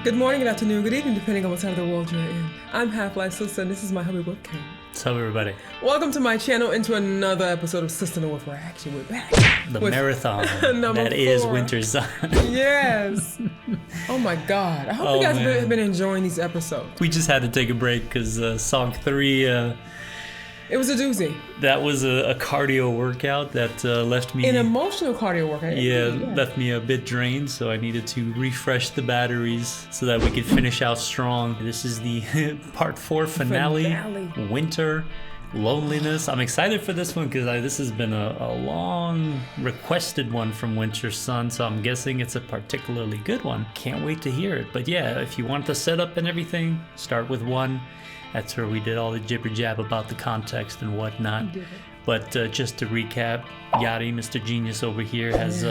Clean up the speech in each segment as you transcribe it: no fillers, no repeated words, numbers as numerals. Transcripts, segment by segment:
Good morning, good afternoon, good evening, depending on what side of the world you're in. I'm HalfLifeSistah, and this is my hubby webcam. What's up, everybody? Welcome to my channel, into another episode of Sister No Wolf, where actually we're back. The marathon that is Wintersun. Yes. Oh my God. I hope you guys have been enjoying these episodes. We just had to take a break because song 3... it was a doozy. That was a cardio workout that left me... An emotional cardio workout. Yeah, left me a bit drained, so I needed to refresh the batteries so that we could finish out strong. This is the part 4 finale. Winter, loneliness. I'm excited for this one because this has been a long requested one from Wintersun, so I'm guessing it's a particularly good one. Can't wait to hear it. But yeah, if you want the setup and everything, start with 1. That's where we did all the jibber jab about the context and whatnot. But just to recap, Yachty, Mr. Genius over here, has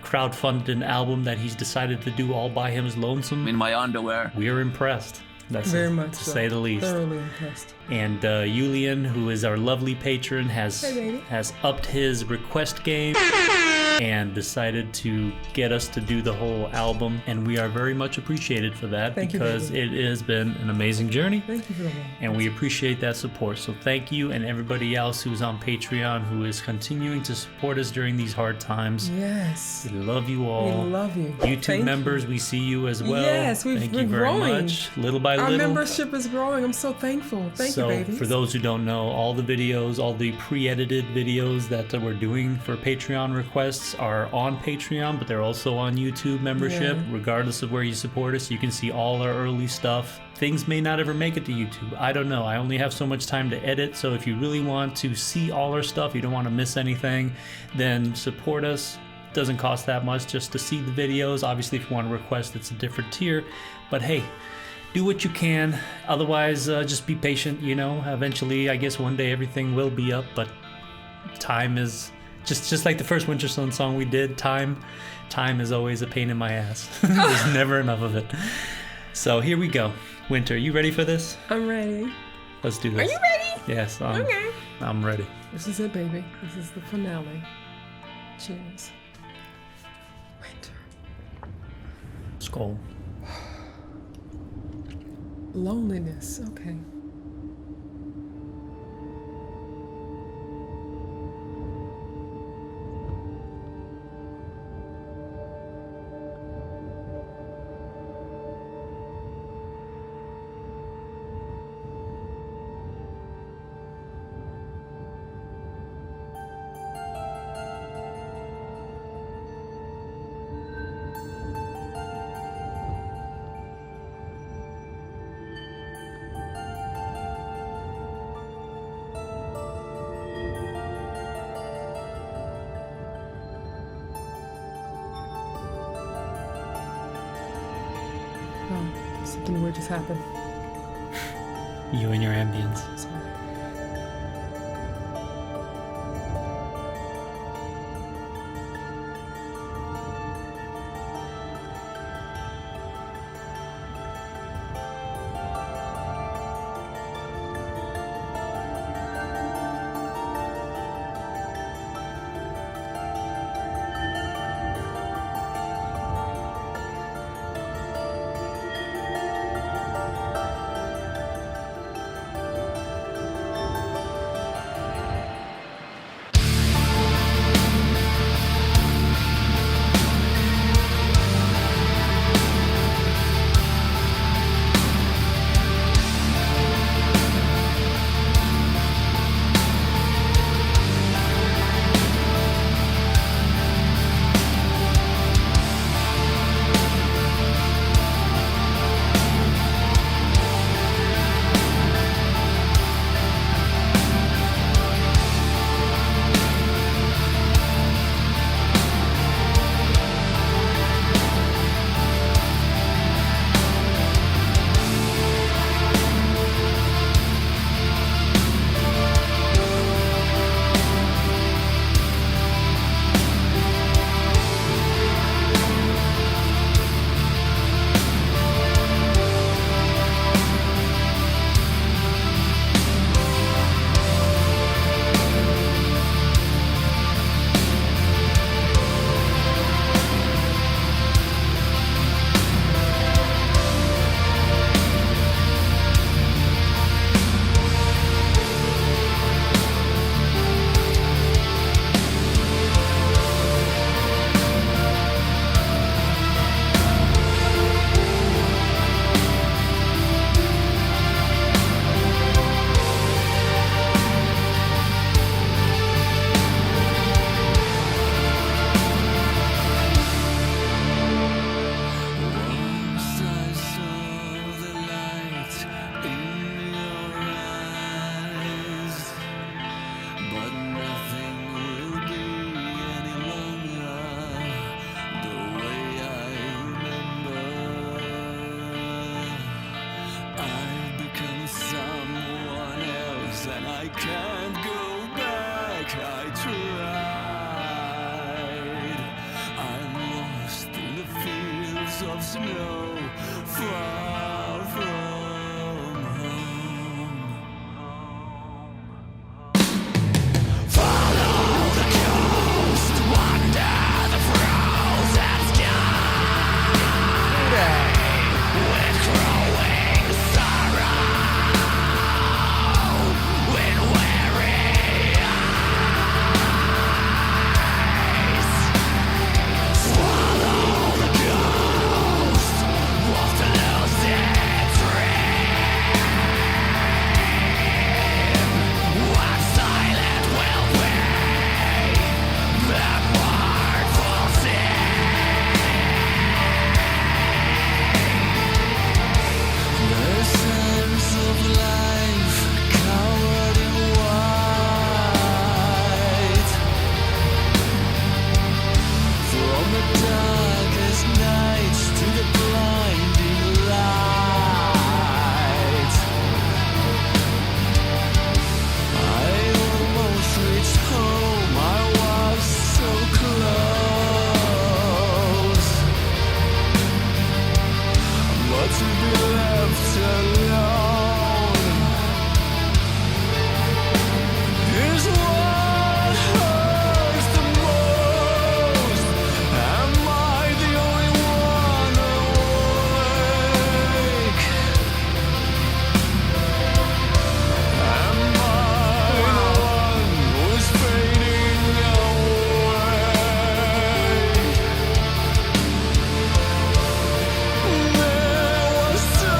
crowdfunded an album that he's decided to do all by his lonesome. In my underwear. We are impressed. That's very much to so. say the least. Thoroughly impressed. And Julian, who is our lovely patron, has upped his request game and decided to get us to do the whole album, and we are very much appreciated for that. Because it has been an amazing journey. Thank you for that. And we appreciate that support. So thank you, and everybody else who's on Patreon who is continuing to support us during these hard times. Yes. We love you all. We love you. YouTube members, we see you as well. Yes, thank you very much. Little by little. Our membership is growing. I'm so thankful. Thank you, babies. For those who don't know, all the videos, all the pre-edited videos that we're doing for Patreon requests are on Patreon, but they're also on YouTube membership. Regardless of where you support us, you can see all our early stuff. Things may not ever make it to YouTube. I don't know. I only have so much time to edit, so if you really want to see all our stuff, you don't want to miss anything, then support us. It doesn't cost that much just to see the videos. Obviously, if you want to request, it's a different tier, but hey, do what you can. Otherwise, just be patient, you know. Eventually, I guess one day everything will be up, but time is just like the first Wintersun song we did. Time is always a pain in my ass. There's never enough of it. So here we go. Winter, you ready for this? I'm ready. Let's do this. Are you ready? Yes. Okay. I'm ready. This is it, baby. This is the finale. Cheers. Winter. Skål. Loneliness. Okay. Oh, something weird just happened. You and your ambience. Sorry. can't go back. I tried. I'm lost in the fields of snow, far from home. Follow the coast, wander the frozen sky with growing sorrow, with weary eyes. Swallow the ghost, walk the lucid dream. What silent will be the mournful scene. The sense of life covered in white. From the darkest nights to the blinding light. I almost reached home, I was so close. But to be left alone is what hurts the most. Am I the only one awake? Am I the one who's fading away? There was so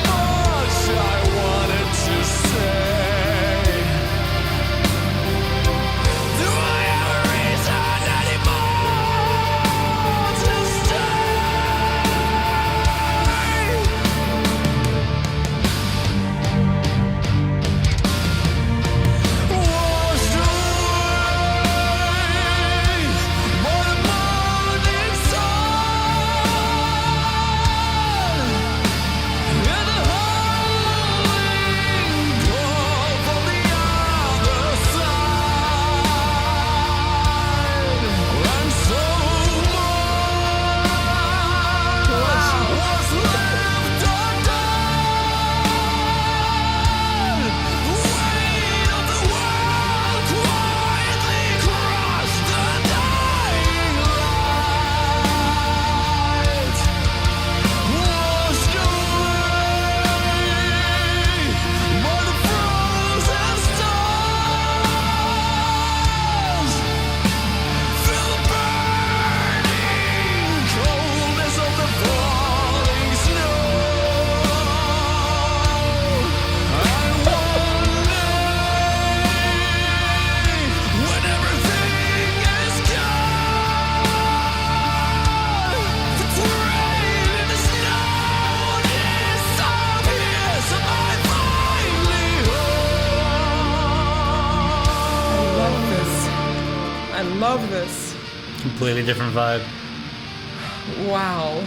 much I wanted to say. Do I have a reason anymore to stay? Washed away by the morning sun, and the howling call from the other side, and so much was left undone. The weight of the world quietly crushed the dying light. Washed away by the frozen stars. Feel the burning coldness of the falling snow. And one day, when everything is gone, the trail in the snow disappears. Am I finally I home? love this. I love this. Completely different vibe. Wow.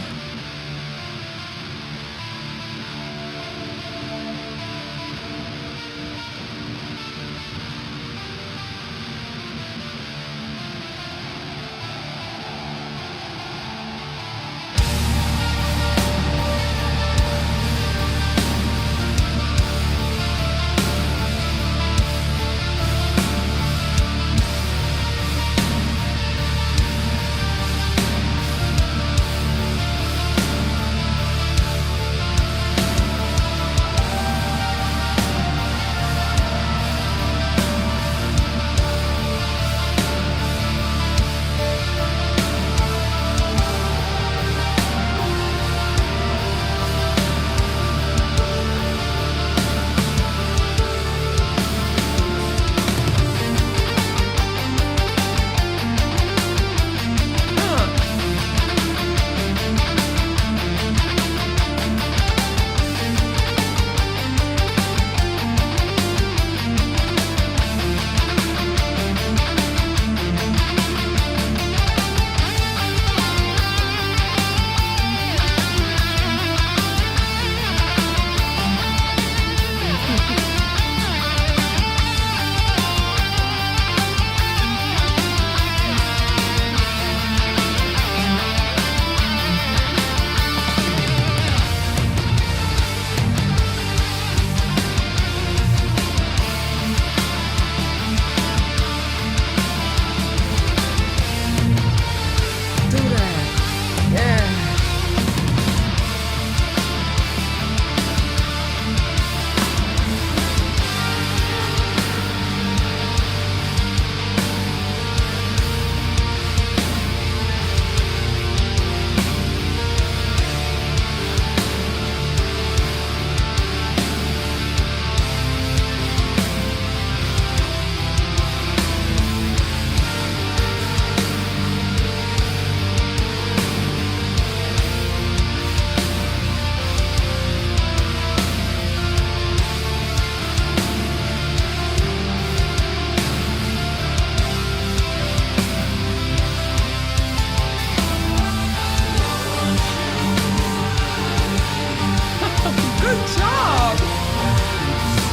Good job.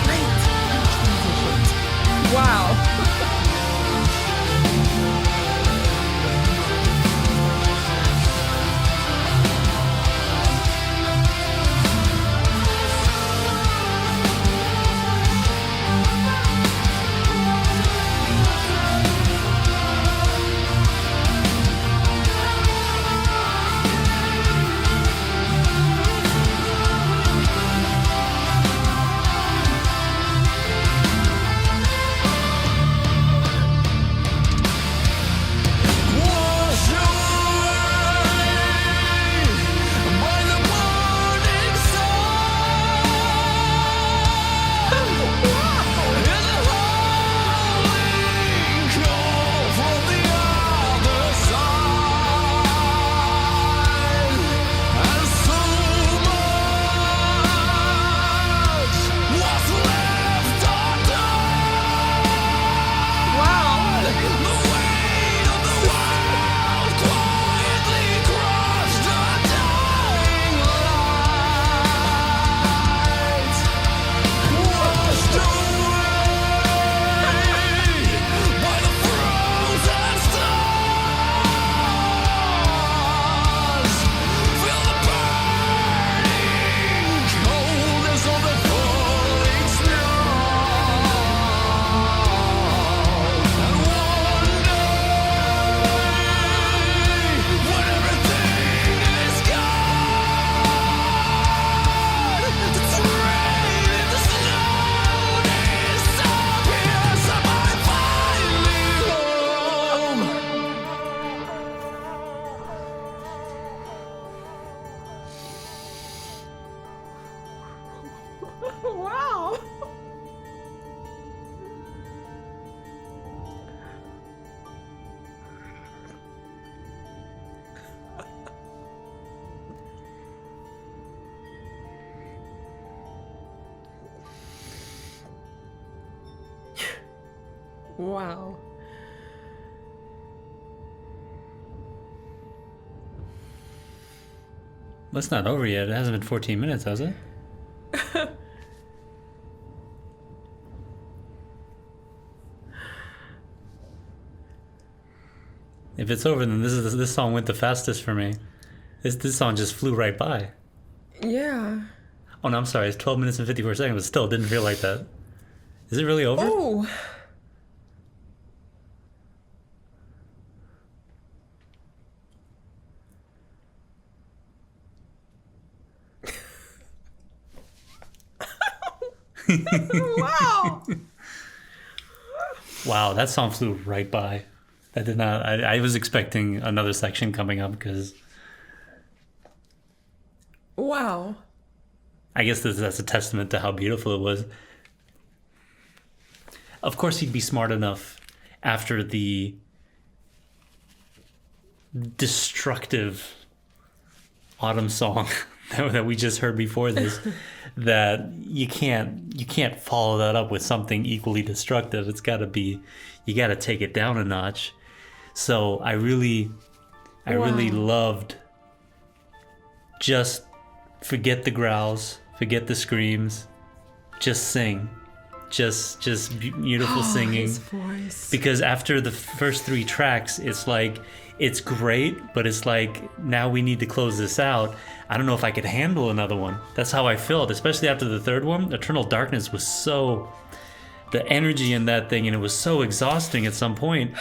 Great transitions. Wow. Wash away by the morning sun. In the howling cold from the other side, and so much was left undone. Wow. The weight of the world quietly crushed a dying light, washed away by the frozen stars. Feel the burning coldness of the falling snow, and one day when everything is gone, the train in the snow disappears, and I'm finally home. Wow. Wow. Well, it's not over yet. It hasn't been 14 minutes, has it? If it's over, then this song went the fastest for me. This song just flew right by. Yeah. Oh no, I'm sorry. It's 12 minutes and 54 seconds, but still, it didn't feel like that. Is it really over? Oh. Wow. Wow, that song flew right by. That did not. I was expecting another section coming up because Wow. I guess that's a testament to how beautiful it was. Of course, he'd be smart enough after the destructive autumn song that we just heard before this, that you can't follow that up with something equally destructive. It's got to be, you got to take it down a notch. So I really loved, just forget the growls, forget the screams, just sing. Just beautiful singing. His voice. Because after the first 3 tracks, it's like, it's great, but it's like, now we need to close this out. I don't know if I could handle another one. That's how I felt, especially after the third one. Eternal Darkness was so, the energy in that thing, and it was so exhausting at some point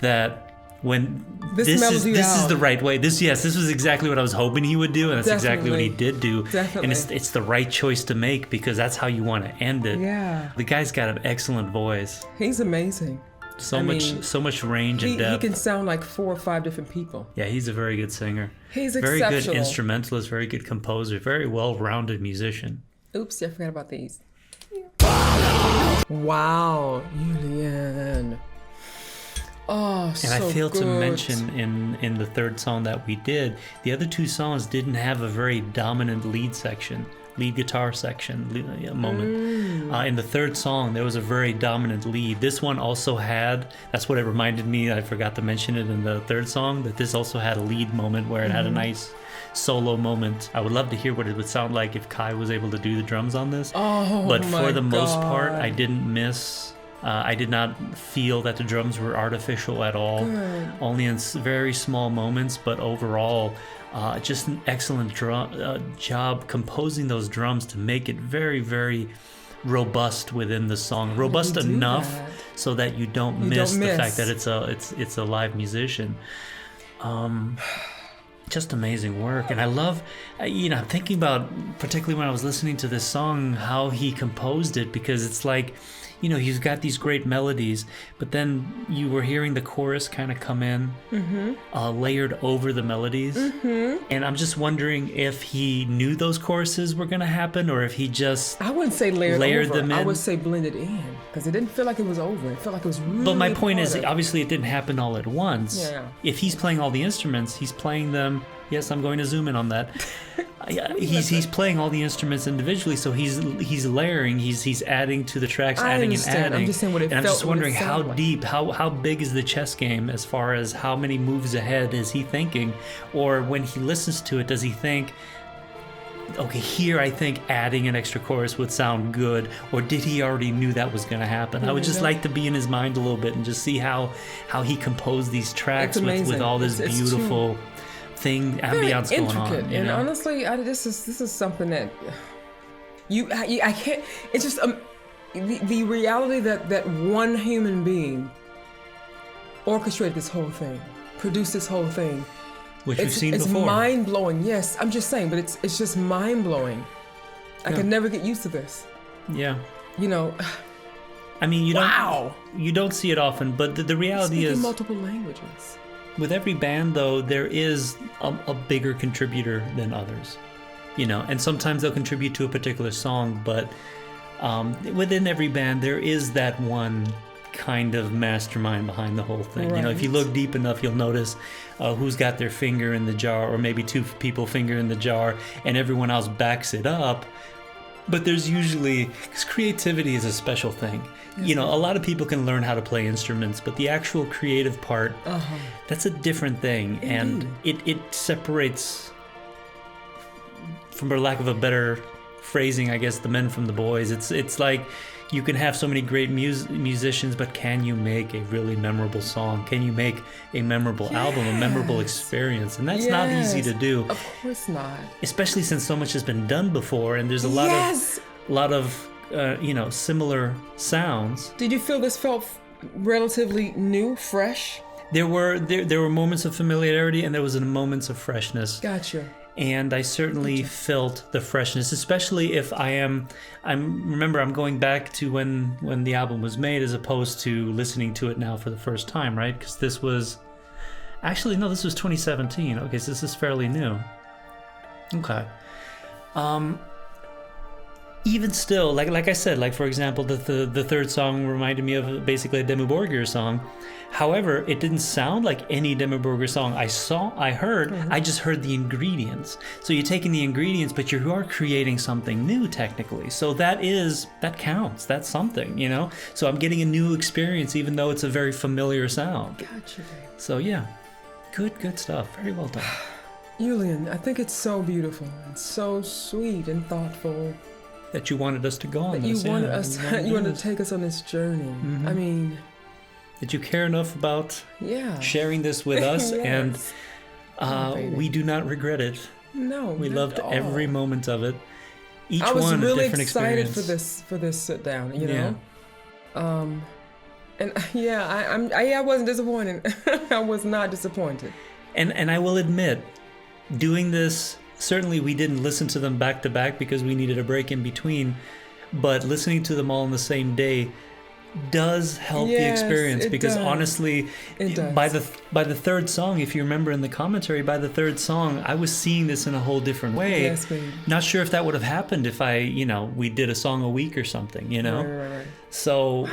that when this is the right way. This was exactly what I was hoping he would do, and that's exactly what he did do. Definitely. And it's the right choice to make, because that's how you want to end it. Yeah. The guy's got an excellent voice. He's amazing. So much range and He depth. can sound like 4 or 5 different people. Yeah, he's a very good singer. He's very exceptional. good instrumentalist, very good composer, very well-rounded musician. Oops, I forgot about these. Wow, Julian. Oh, so And I failed good. to mention in the third song that we did, the other 2 songs didn't have a very dominant lead section. lead guitar section moment. In the third song, there was a very dominant lead. This one also had, that's what it reminded me, I forgot to mention it in the third song, that this also had a lead moment where it had a nice solo moment. I would love to hear what it would sound like if Kai was able to do the drums on this. But for the most part, I didn't miss... I did not feel that the drums were artificial at all. Good. Only in very small moments, but overall, just an excellent job composing those drums to make it very, very robust within the song. Robust enough so that you don't miss the fact that it's a live musician. Just amazing work. And I love, I'm thinking about, particularly when I was listening to this song, how he composed it, because it's like, he's got these great melodies, but then you were hearing the chorus kind of come in, layered over the melodies. And I'm just wondering if he knew those choruses were going to happen, or if he just I wouldn't say layered over. them in. I would say blended in, because it didn't feel like it was over. It felt like it was really. But my point is, obviously it didn't happen all at once. Yeah. If he's playing all the instruments, he's playing them. Yes, I'm going to zoom in on that. He's playing all the instruments individually, so he's layering, he's adding to the tracks, adding and adding. I'm just saying what it and I'm felt, just wondering how like. deep, how big is the chess game as far as how many moves ahead is he thinking, or when he listens to it, does he think, okay, here I think adding an extra chorus would sound good, or did he already knew that was going to happen? I would just like to be in his mind a little bit and just see how he composed these tracks with all this beautiful ambiance very going intricate. on. And honestly, this is something that I can't. It's just the reality that one human being orchestrated this whole thing, produced this whole thing. Which we've seen it's before. It's mind blowing. Yes, I'm just saying, but it's just mind blowing. I could never get used to this. Yeah. I mean, you don't see it often, but the reality is, multiple languages. With every band, though, there is a bigger contributor than others, and sometimes they'll contribute to a particular song, but within every band, there is that one kind of mastermind behind the whole thing. Right. If you look deep enough, you'll notice who's got their finger in the jar, or maybe two people finger in the jar, and everyone else backs it up. But there's usually, because creativity is a special thing. A lot of people can learn how to play instruments, but the actual creative part, that's a different thing. Indeed. And it separates, for lack of a better phrasing, I guess, the men from the boys. It's like you can have so many great musicians, but can you make a really memorable song? Can you make a memorable album, a memorable experience? And that's not easy to do. Of course not. Especially since so much has been done before, and there's a lot of similar sounds. Did you feel this felt relatively new, fresh? There were moments of familiarity, and there was moments of freshness. Gotcha. And I certainly felt the freshness, especially if I'm going back to when the album was made, as opposed to listening to it now for the first time, right? Because this was 2017. Okay, so this is fairly new. Okay. Even still, like I said, for example, the third song reminded me of basically a Dimmu Borgir song. However, it didn't sound like any Dimmu Borgir song I just heard the ingredients. So you're taking the ingredients, but you are creating something new technically. So that counts. That's something, So I'm getting a new experience, even though it's a very familiar sound. Gotcha. So yeah, good stuff. Very well done. Julian, I think it's so beautiful and so sweet and thoughtful. That you wanted us to go on this. You wanted to take us on this journey. Mm-hmm. I mean, that you care enough about sharing this with us, yes. and we do not regret it. No, we loved every moment of it. I was one really a different excited experience. for this sit down. And I wasn't disappointed. I was not disappointed. And I will admit, doing this. Certainly we didn't listen to them back to back because we needed a break in between, but listening to them all in the same day does help the experience, because honestly, by the third song, if you remember in the commentary, by the third song, I was seeing this in a whole different way. Yes, babe. Not sure if that would have happened if we did a song a week or something, Right. So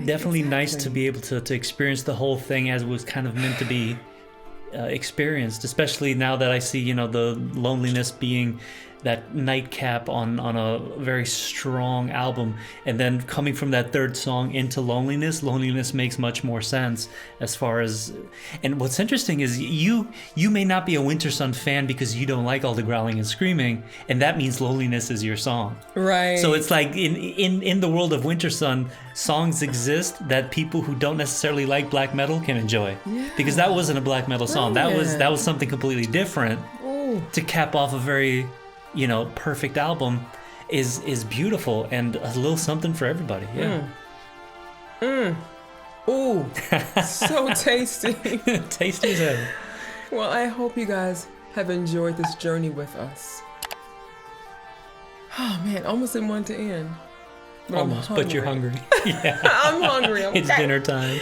definitely nice to be able to experience the whole thing as it was kind of meant to be experienced, especially now that I see the loneliness being nightcap on a very strong album, and then coming from that third song into Loneliness makes much more sense as far as. And what's interesting is you may not be a Wintersun fan because you don't like all the growling and screaming, and that means Loneliness is your song. Right. So it's like in the world of Wintersun, songs exist that people who don't necessarily like black metal can enjoy. Yeah. Because that wasn't a black metal song. Brilliant. That was something completely different. Ooh. To cap off a very, perfect album is beautiful and a little something for everybody. Yeah. Ooh. So tasty. Tasty as hell. Well, I hope you guys have enjoyed this journey with us. Oh man, almost didn't want it to end. But Almost, but you're hungry. Yeah. I'm hungry. Okay. It's dinner time.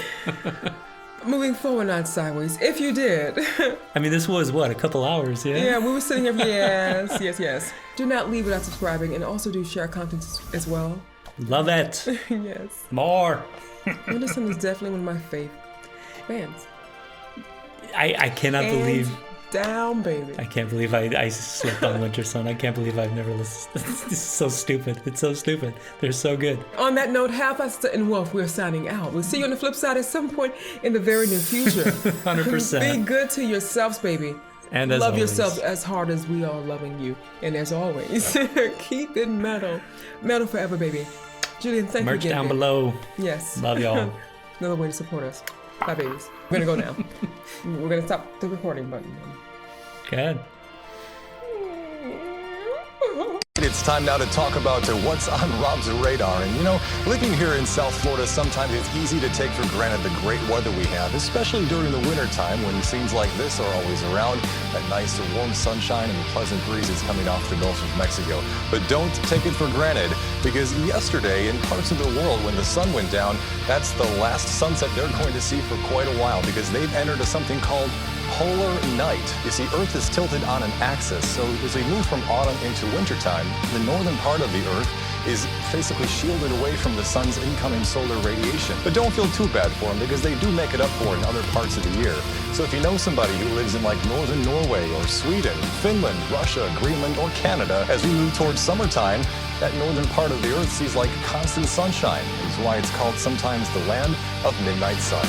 Moving forward, not sideways. If you did. I mean, this was, a couple hours, yeah? Yeah, we were sitting here. Yes. Do not leave without subscribing, and also do share content as well. Love it. Yes. More. Wintersun is definitely one of my favorite bands. I cannot believe... Down, baby. I can't believe I slipped on Wintersun. I can't believe I've never listened. This is so stupid. It's so stupid. They're so good. On that note, HalfLifeSistah and Wolf, we're signing out. We'll see you on the flip side at some point in the very near future. 100%. Be good to yourselves, baby. And as love always, yourself as hard as we are loving you. And as always, keep it metal. Metal forever, baby. Julian, thank you merch again. down below. Yes. Love y'all. Another way to support us. Bye, babies. We're going to go now. We're going to stop the recording button. Go ahead. It's time now to talk about what's on Rob's radar. And living here in South Florida, sometimes it's easy to take for granted the great weather we have, especially during the winter time when scenes like this are always around. That nice warm sunshine and the pleasant breezes coming off the Gulf of Mexico. But don't take it for granted, because yesterday in parts of the world when the sun went down, that's the last sunset they're going to see for quite a while, because they've entered something called polar night. You see, Earth is tilted on an axis, so as we move from autumn into wintertime, the northern part of the Earth is basically shielded away from the sun's incoming solar radiation. But don't feel too bad for them, because they do make it up for it in other parts of the year. So if you know somebody who lives in like northern Norway or Sweden, Finland, Russia, Greenland, or Canada, as we move towards summertime, that northern part of the Earth sees like constant sunshine. It's why it's called sometimes the land of midnight sun.